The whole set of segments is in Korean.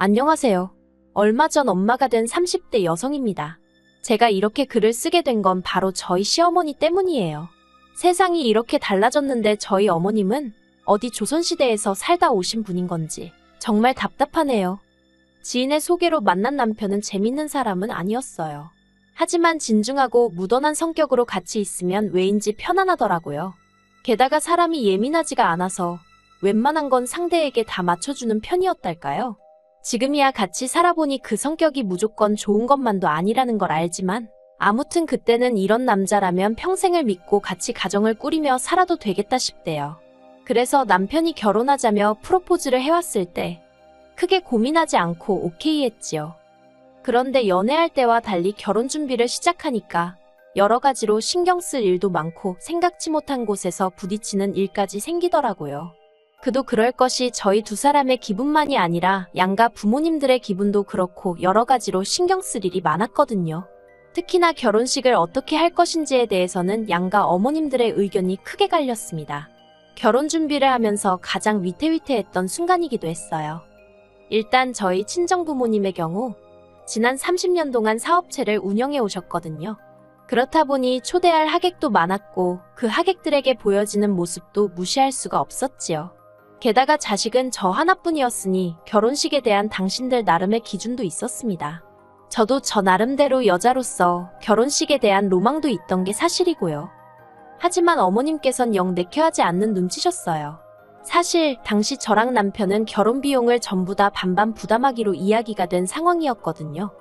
안녕하세요. 얼마 전 엄마가 된 30대 여성입니다. 제가 이렇게 글을 쓰게 된 건 바로 저희 시어머니 때문이에요. 세상이 이렇게 달라졌는데 저희 어머님은 어디 조선시대에서 살다 오신 분인 건지 정말 답답하네요. 지인의 소개로 만난 남편은 재밌는 사람은 아니었어요. 하지만 진중하고 무던한 성격으로 같이 있으면 왜인지 편안하더라고요. 게다가 사람이 예민하지가 않아서 웬만한 건 상대에게 다 맞춰주는 편이었달까요? 지금이야 같이 살아보니 그 성격이 무조건 좋은 것만도 아니라는 걸 알지만 아무튼 그때는 이런 남자라면 평생을 믿고 같이 가정을 꾸리며 살아도 되겠다 싶대요. 그래서 남편이 결혼하자며 프로포즈를 해왔을 때 크게 고민하지 않고 오케이 했지요. 그런데 연애할 때와 달리 결혼 준비를 시작하니까 여러 가지로 신경 쓸 일도 많고 생각지 못한 곳에서 부딪히는 일까지 생기더라고요. 그도 그럴 것이 저희 두 사람의 기분만이 아니라 양가 부모님들의 기분도 그렇고 여러 가지로 신경 쓸 일이 많았거든요. 특히나 결혼식을 어떻게 할 것인지에 대해서는 양가 어머님들의 의견이 크게 갈렸습니다. 결혼 준비를 하면서 가장 위태위태했던 순간이기도 했어요. 일단 저희 친정부모님의 경우 지난 30년 동안 사업체를 운영해 오셨거든요. 그렇다 보니 초대할 하객도 많았고 그 하객들에게 보여지는 모습도 무시할 수가 없었지요. 게다가 자식은 저 하나뿐이었으니 결혼식에 대한 당신들 나름의 기준도 있었습니다. 저도 저 나름대로 여자로서 결혼식에 대한 로망도 있던 게 사실이고요. 하지만 어머님께선 영 내켜하지 않는 눈치셨어요. 사실 당시 저랑 남편은 결혼 비용을 전부 다 반반 부담하기로 이야기가 된 상황이었거든요.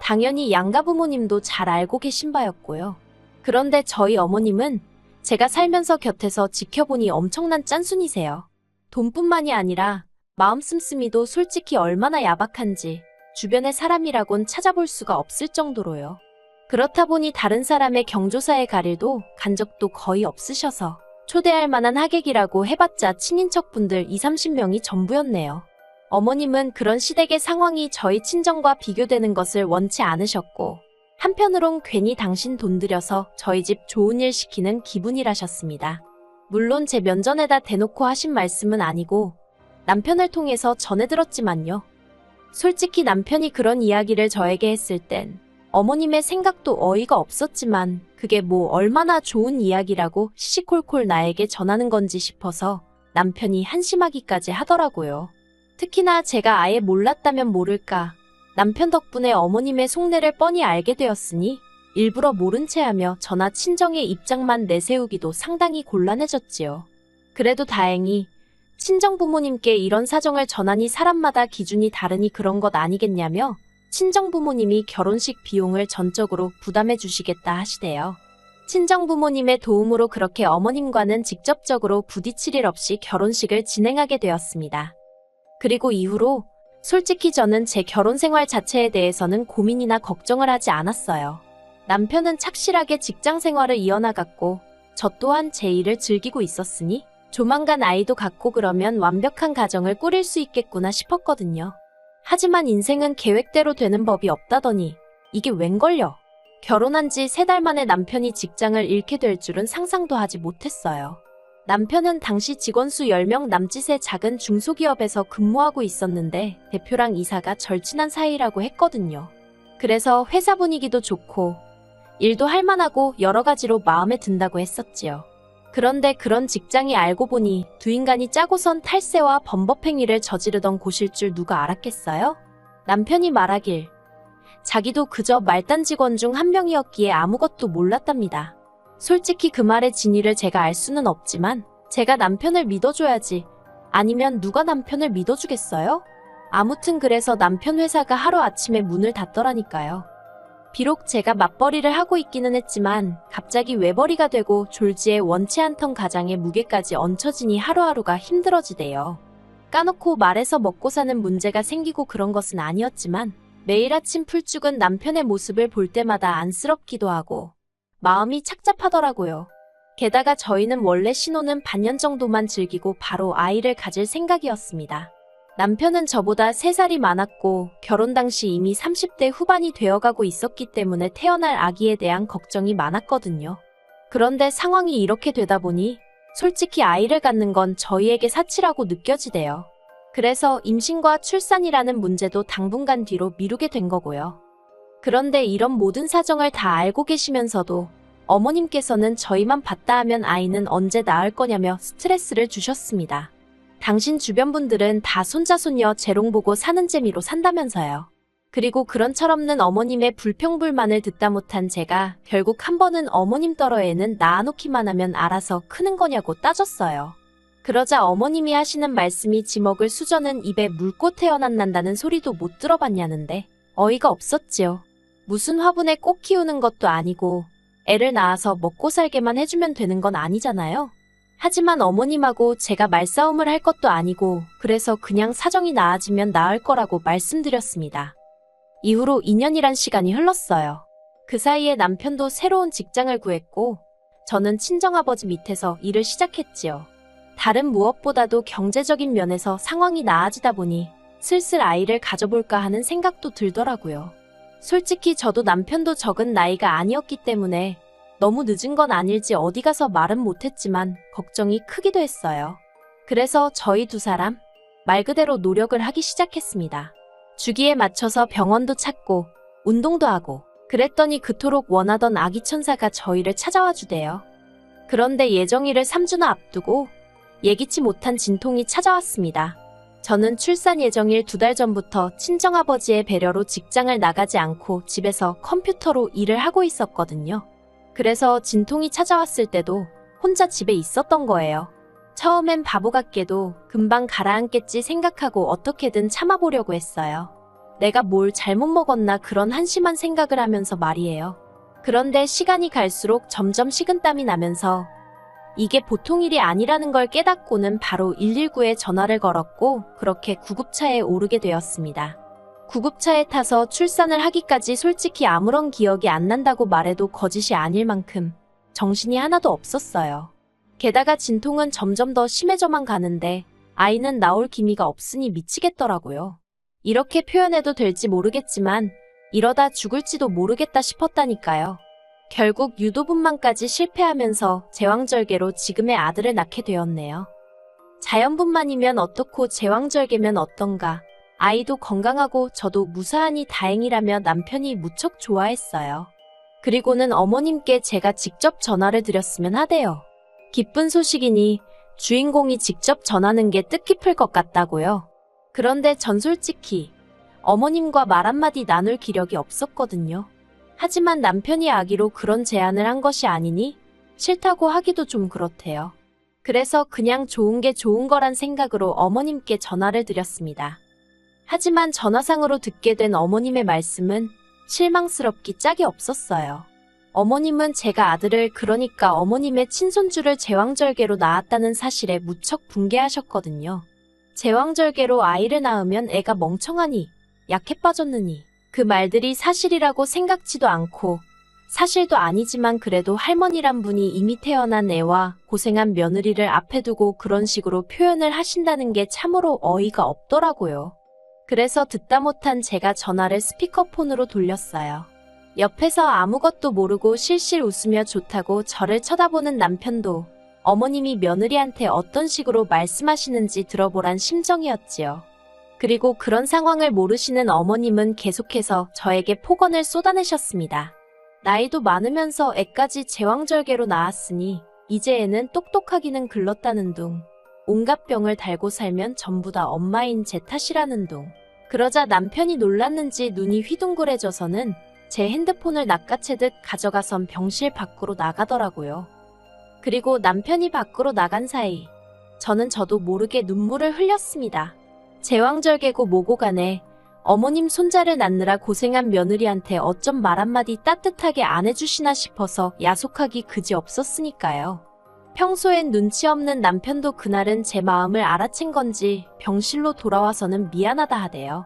당연히 양가 부모님도 잘 알고 계신 바였고요. 그런데 저희 어머님은 제가 살면서 곁에서 지켜보니 엄청난 짠순이세요. 돈뿐만이 아니라 마음 씀씀이도 솔직히 얼마나 야박한지 주변의 사람이라곤 찾아볼 수가 없을 정도로요. 그렇다 보니 다른 사람의 경조사에 갈 일도 간 적도 거의 없으셔서 초대할 만한 하객이라고 해봤자 친인척분들 20-30명이 전부였네요. 어머님은 그런 시댁의 상황이 저희 친정과 비교되는 것을 원치 않으셨고 한편으론 괜히 당신 돈 들여서 저희 집 좋은 일 시키는 기분이라셨습니다. 물론 제 면전에다 대놓고 하신 말씀은 아니고 남편을 통해서 전해 들었지만요. 솔직히 남편이 그런 이야기를 저에게 했을 땐 어머님의 생각도 어이가 없었지만 그게 뭐 얼마나 좋은 이야기라고 시시콜콜 나에게 전하는 건지 싶어서 남편이 한심하기까지 하더라고요. 특히나 제가 아예 몰랐다면 모를까 남편 덕분에 어머님의 속내를 뻔히 알게 되었으니 일부러 모른 채 하며 저나 친정의 입장만 내세우기도 상당히 곤란해졌지요. 그래도 다행히 친정 부모님께 이런 사정을 전하니 사람마다 기준이 다르니 그런 것 아니겠냐며 친정 부모님이 결혼식 비용을 전적으로 부담해 주시겠다 하시대요. 친정 부모님의 도움으로 그렇게 어머님과는 직접적으로 부딪힐 일 없이 결혼식을 진행하게 되었습니다. 그리고 이후로 솔직히 저는 제 결혼 생활 자체에 대해서는 고민이나 걱정을 하지 않았어요. 남편은 착실하게 직장 생활을 이어나갔고 저 또한 제 일을 즐기고 있었으니 조만간 아이도 갖고 그러면 완벽한 가정을 꾸릴 수 있겠구나 싶었거든요. 하지만 인생은 계획대로 되는 법이 없다더니 이게 웬걸요? 결혼한 지 3달 만에 남편이 직장을 잃게 될 줄은 상상도 하지 못했어요. 남편은 당시 직원 수 10명 남짓의 작은 중소기업에서 근무하고 있었는데 대표랑 이사가 절친한 사이라고 했거든요. 그래서 회사 분위기도 좋고 일도 할만하고 여러 가지로 마음에 든다고 했었지요. 그런데 그런 직장이 알고 보니 두 인간이 짜고선 탈세와 범법행위를 저지르던 곳일 줄 누가 알았겠어요? 남편이 말하길 자기도 그저 말단 직원 중 한 명이었기에 아무것도 몰랐답니다. 솔직히 그 말의 진위를 제가 알 수는 없지만 제가 남편을 믿어줘야지 아니면 누가 남편을 믿어주겠어요? 아무튼 그래서 남편 회사가 하루아침에 문을 닫더라니까요. 비록 제가 맞벌이를 하고 있기는 했지만 갑자기 외벌이가 되고 졸지에 원치 않던 가장의 무게까지 얹혀지니 하루하루가 힘들어지대요. 까놓고 말해서 먹고 사는 문제가 생기고 그런 것은 아니었지만 매일 아침 풀죽은 남편의 모습을 볼 때마다 안쓰럽기도 하고 마음이 착잡하더라고요. 게다가 저희는 원래 신혼은 반년 정도만 즐기고 바로 아이를 가질 생각이었습니다. 남편은 저보다 3살이 많았고 결혼 당시 이미 30대 후반이 되어가고 있었기 때문에 태어날 아기에 대한 걱정이 많았거든요. 그런데 상황이 이렇게 되다 보니 솔직히 아이를 갖는 건 저희에게 사치라고 느껴지대요. 그래서 임신과 출산이라는 문제도 당분간 뒤로 미루게 된 거고요. 그런데 이런 모든 사정을 다 알고 계시면서도 어머님께서는 저희만 봤다 하면 아이는 언제 낳을 거냐며 스트레스를 주셨습니다. 당신 주변 분들은 다 손자 손녀 재롱 보고 사는 재미로 산다면서요. 그리고 그런 철없는 어머님의 불평불만을 듣다 못한 제가 결국 한 번은 어머님 떨어 애는 낳아놓기만 하면 알아서 크는 거냐고 따졌어요. 그러자 어머님이 하시는 말씀이 지먹을 수저는 입에 물고 태어난다는 소리도 못 들어봤냐는데 어이가 없었지요. 무슨 화분에 꽃 키우는 것도 아니고 애를 낳아서 먹고 살게만 해주면 되는 건 아니잖아요. 하지만 어머님하고 제가 말싸움을 할 것도 아니고 그래서 그냥 사정이 나아지면 나을 거라고 말씀드렸습니다. 이후로 2년이란 시간이 흘렀어요. 그 사이에 남편도 새로운 직장을 구했고 저는 친정아버지 밑에서 일을 시작했지요. 다른 무엇보다도 경제적인 면에서 상황이 나아지다 보니 슬슬 아이를 가져볼까 하는 생각도 들더라고요. 솔직히 저도 남편도 적은 나이가 아니었기 때문에 너무 늦은 건 아닐지 어디 가서 말은 못했지만 걱정이 크기도 했어요. 그래서 저희 두 사람 말 그대로 노력을 하기 시작했습니다. 주기에 맞춰서 병원도 찾고 운동도 하고 그랬더니 그토록 원하던 아기 천사가 저희를 찾아와 주대요. 그런데 예정일을 3주나 앞두고 예기치 못한 진통이 찾아왔습니다. 저는 출산 예정일 2달 전부터 친정아버지의 배려로 직장을 나가지 않고 집에서 컴퓨터로 일을 하고 있었거든요. 그래서 진통이 찾아왔을 때도 혼자 집에 있었던 거예요. 처음엔 바보 같게도 금방 가라앉겠지 생각하고 어떻게든 참아보려고 했어요. 내가 뭘 잘못 먹었나 그런 한심한 생각을 하면서 말이에요. 그런데 시간이 갈수록 점점 식은땀이 나면서 이게 보통 일이 아니라는 걸 깨닫고는 바로 119에 전화를 걸었고 그렇게 구급차에 오르게 되었습니다. 구급차에 타서 출산을 하기까지 솔직히 아무런 기억이 안 난다고 말해도 거짓이 아닐 만큼 정신이 하나도 없었어요. 게다가 진통은 점점 더 심해져만 가는데 아이는 나올 기미가 없으니 미치겠더라고요. 이렇게 표현해도 될지 모르겠지만 이러다 죽을지도 모르겠다 싶었다니까요. 결국 유도분만까지 실패하면서 제왕절개로 지금의 아들을 낳게 되었네요. 자연분만이면 어떻고 제왕절개면 어떤가. 아이도 건강하고 저도 무사하니 다행이라며 남편이 무척 좋아했어요. 그리고는 어머님께 제가 직접 전화를 드렸으면 하대요. 기쁜 소식이니 주인공이 직접 전하는 게 뜻깊을 것 같다고요. 그런데 전 솔직히 어머님과 말 한마디 나눌 기력이 없었거든요. 하지만 남편이 아기로 그런 제안을 한 것이 아니니 싫다고 하기도 좀 그렇대요. 그래서 그냥 좋은 게 좋은 거란 생각으로 어머님께 전화를 드렸습니다. 하지만 전화상으로 듣게 된 어머님의 말씀은 실망스럽기 짝이 없었어요. 어머님은 제가 아들을 그러니까 어머님의 친손주를 제왕절개로 낳았다는 사실에 무척 분개하셨거든요. 제왕절개로 아이를 낳으면 애가 멍청하니 약해 빠졌느니 그 말들이 사실이라고 생각지도 않고 사실도 아니지만 그래도 할머니란 분이 이미 태어난 애와 고생한 며느리를 앞에 두고 그런 식으로 표현을 하신다는 게 참으로 어이가 없더라고요. 그래서 듣다 못한 제가 전화를 스피커폰으로 돌렸어요. 옆에서 아무것도 모르고 실실 웃으며 좋다고 저를 쳐다보는 남편도 어머님이 며느리한테 어떤 식으로 말씀하시는지 들어보란 심정이었지요. 그리고 그런 상황을 모르시는 어머님은 계속해서 저에게 폭언을 쏟아내셨습니다. 나이도 많으면서 애까지 제왕절개로 낳았으니 이제 애는 똑똑하기는 글렀다는 둥. 온갖 병을 달고 살면 전부 다 엄마인 제 탓이라는 둥. 그러자 남편이 놀랐는지 눈이 휘둥그레져서는 제 핸드폰을 낚아채듯 가져가선 병실 밖으로 나가더라고요. 그리고 남편이 밖으로 나간 사이 저도 모르게 눈물을 흘렸습니다. 제왕절개고 뭐고 간에 어머님 손자를 낳느라 고생한 며느리한테 어쩜 말 한마디 따뜻하게 안 해주시나 싶어서 야속하기 그지 없었으니까요. 평소엔 눈치 없는 남편도 그날은 제 마음을 알아챈 건지 병실로 돌아와서는 미안하다 하대요.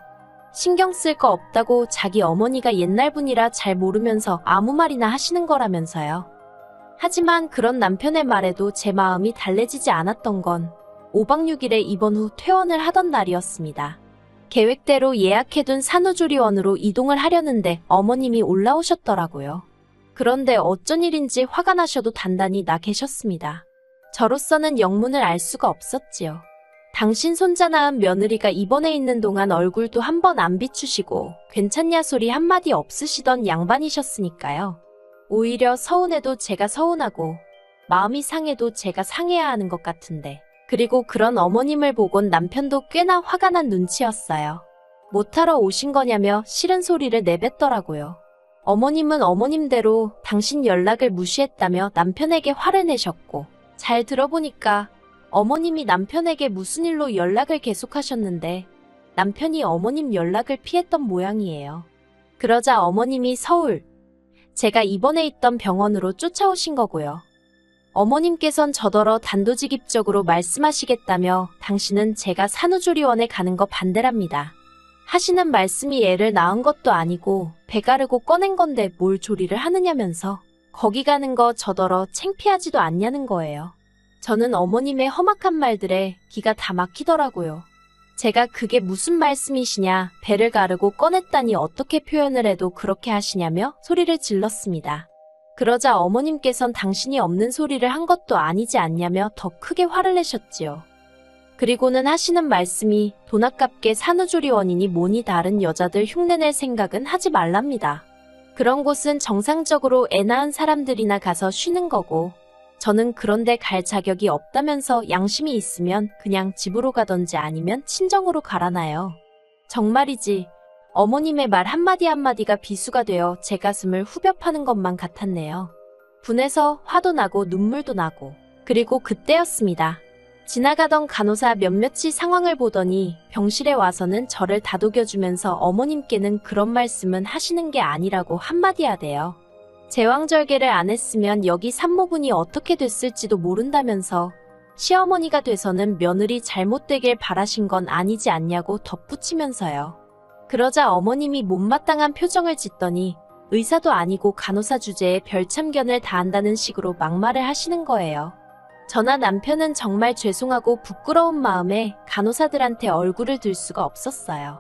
신경 쓸 거 없다고 자기 어머니가 옛날 분이라 잘 모르면서 아무 말이나 하시는 거라면서요. 하지만 그런 남편의 말에도 제 마음이 달래지지 않았던 건 5박 6일에 입원 후 퇴원을 하던 날이었습니다. 계획대로 예약해둔 산후조리원으로 이동을 하려는데 어머님이 올라오셨더라고요. 그런데 어쩐 일인지 화가 나셔도 단단히 나 계셨습니다. 저로서는 영문을 알 수가 없었지요. 당신 손자 낳은 며느리가 입원해 있는 동안 얼굴도 한 번 안 비추시고 괜찮냐 소리 한마디 없으시던 양반이셨으니까요. 오히려 서운해도 제가 서운하고 마음이 상해도 제가 상해야 하는 것 같은데. 그리고 그런 어머님을 보곤 남편도 꽤나 화가 난 눈치였어요. 못하러 오신 거냐며 싫은 소리를 내뱉더라고요. 어머님은 어머님대로 당신 연락을 무시했다며 남편에게 화를 내셨고, 잘 들어보니까 어머님이 남편에게 무슨 일로 연락을 계속하셨는데 남편이 어머님 연락을 피했던 모양이에요. 그러자 어머님이 서울, 제가 입원해 있던 병원으로 쫓아오신 거고요. 어머님께선 저더러 단도직입적으로 말씀하시겠다며 당신은 제가 산후조리원에 가는 거 반대랍니다. 하시는 말씀이 애를 낳은 것도 아니고 배 가르고 꺼낸 건데 뭘 조리를 하느냐면서 거기 가는 거 저더러 창피하지도 않냐는 거예요. 저는 어머님의 험악한 말들에 기가 다 막히더라고요. 제가 그게 무슨 말씀이시냐, 배를 가르고 꺼냈다니 어떻게 표현을 해도 그렇게 하시냐며 소리를 질렀습니다. 그러자 어머님께선 당신이 없는 소리를 한 것도 아니지 않냐며 더 크게 화를 내셨지요. 그리고는 하시는 말씀이 돈 아깝게 산후조리원이니 뭐니 다른 여자들 흉내낼 생각은 하지 말랍니다. 그런 곳은 정상적으로 애 낳은 사람들이나 가서 쉬는 거고 저는 그런데 갈 자격이 없다면서 양심이 있으면 그냥 집으로 가던지 아니면 친정으로 가라나요. 정말이지 어머님의 말 한마디 한마디가 비수가 되어 제 가슴을 후벼 파는 것만 같았네요. 분해서 화도 나고 눈물도 나고. 그리고 그때였습니다. 지나가던 간호사 몇몇이 상황을 보더니 병실에 와서는 저를 다독여주면서 어머님께는 그런 말씀은 하시는 게 아니라고 한마디 하대요. 제왕절개를 안 했으면 여기 산모분이 어떻게 됐을지도 모른다면서 시어머니가 돼서는 며느리 잘못되길 바라신 건 아니지 않냐고 덧붙이면서요. 그러자 어머님이 못마땅한 표정을 짓더니 의사도 아니고 간호사 주제에 별참견을 다한다는 식으로 막말을 하시는 거예요. 저나 남편은 정말 죄송하고 부끄러운 마음에 간호사들한테 얼굴을 들 수가 없었어요.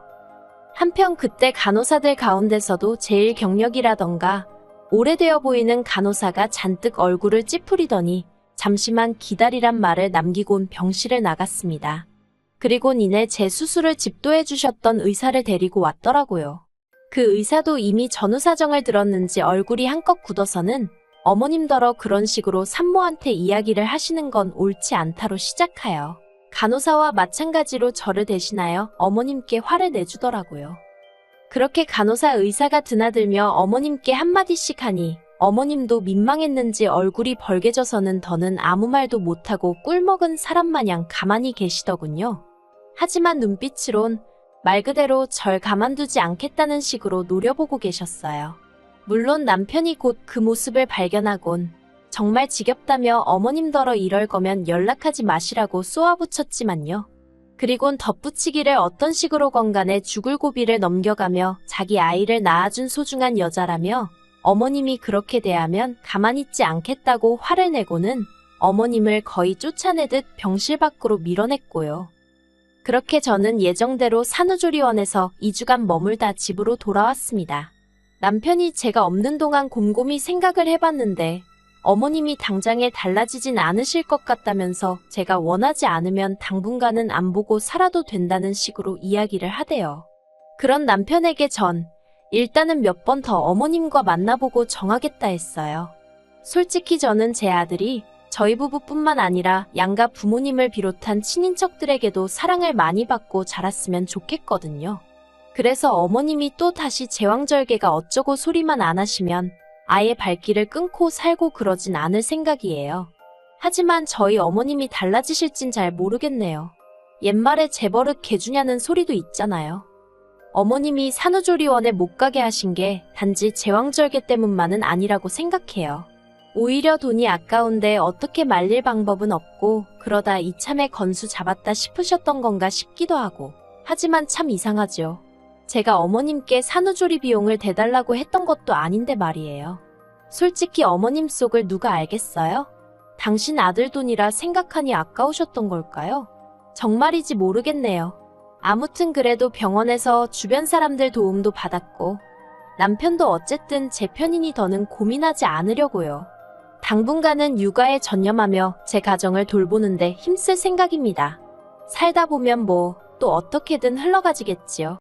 한편 그때 간호사들 가운데서도 제일 경력이라던가 오래되어 보이는 간호사가 잔뜩 얼굴을 찌푸리더니 잠시만 기다리란 말을 남기곤 병실을 나갔습니다. 그리곤 이내 제 수술을 집도해 주셨던 의사를 데리고 왔더라고요. 그 의사도 이미 전후 사정을 들었는지 얼굴이 한껏 굳어서는 어머님더러 그런 식으로 산모한테 이야기를 하시는 건 옳지 않다로 시작하여 간호사와 마찬가지로 저를 대신하여 어머님께 화를 내주더라고요. 그렇게 간호사 의사가 드나들며 어머님께 한마디씩 하니 어머님도 민망했는지 얼굴이 벌개져서는 더는 아무 말도 못하고 꿀먹은 사람 마냥 가만히 계시더군요. 하지만 눈빛으론 말 그대로 절 가만두지 않겠다는 식으로 노려보고 계셨어요. 물론 남편이 곧 그 모습을 발견하곤 정말 지겹다며 어머님더러 이럴 거면 연락하지 마시라고 쏘아붙였지만요. 그리곤 덧붙이기를 어떤 식으로건 간에 죽을 고비를 넘겨가며 자기 아이를 낳아준 소중한 여자라며 어머님이 그렇게 대하면 가만히 있지 않겠다고 화를 내고는 어머님을 거의 쫓아내듯 병실 밖으로 밀어냈고요. 그렇게 저는 예정대로 산후조리원에서 2주간 머물다 집으로 돌아왔습니다. 남편이 제가 없는 동안 곰곰이 생각을 해봤는데 어머님이 당장에 달라지진 않으실 것 같다면서 제가 원하지 않으면 당분간은 안 보고 살아도 된다는 식으로 이야기를 하대요. 그런 남편에게 전 일단은 몇 번 더 어머님과 만나보고 정하겠다 했어요. 솔직히 저는 제 아들이 저희 부부뿐만 아니라 양가 부모님을 비롯한 친인척들에게도 사랑을 많이 받고 자랐으면 좋겠거든요. 그래서 어머님이 또 다시 제왕절개가 어쩌고 소리만 안 하시면 아예 발길을 끊고 살고 그러진 않을 생각이에요. 하지만 저희 어머님이 달라지실진 잘 모르겠네요. 옛말에 재버릇 개주냐는 소리도 있잖아요. 어머님이 산후조리원에 못 가게 하신 게 단지 제왕절개 때문만은 아니라고 생각해요. 오히려 돈이 아까운데 어떻게 말릴 방법은 없고 그러다 이참에 건수 잡았다 싶으셨던 건가 싶기도 하고. 하지만 참 이상하죠. 제가 어머님께 산후조리 비용을 대달라고 했던 것도 아닌데 말이에요. 솔직히 어머님 속을 누가 알겠어요? 당신 아들 돈이라 생각하니 아까우셨던 걸까요? 정말이지 모르겠네요. 아무튼 그래도 병원에서 주변 사람들 도움도 받았고 남편도 어쨌든 제 편이니 더는 고민하지 않으려고요. 당분간은 육아에 전념하며 제 가정을 돌보는데 힘쓸 생각입니다. 살다 보면 뭐 또 어떻게든 흘러가지겠지요.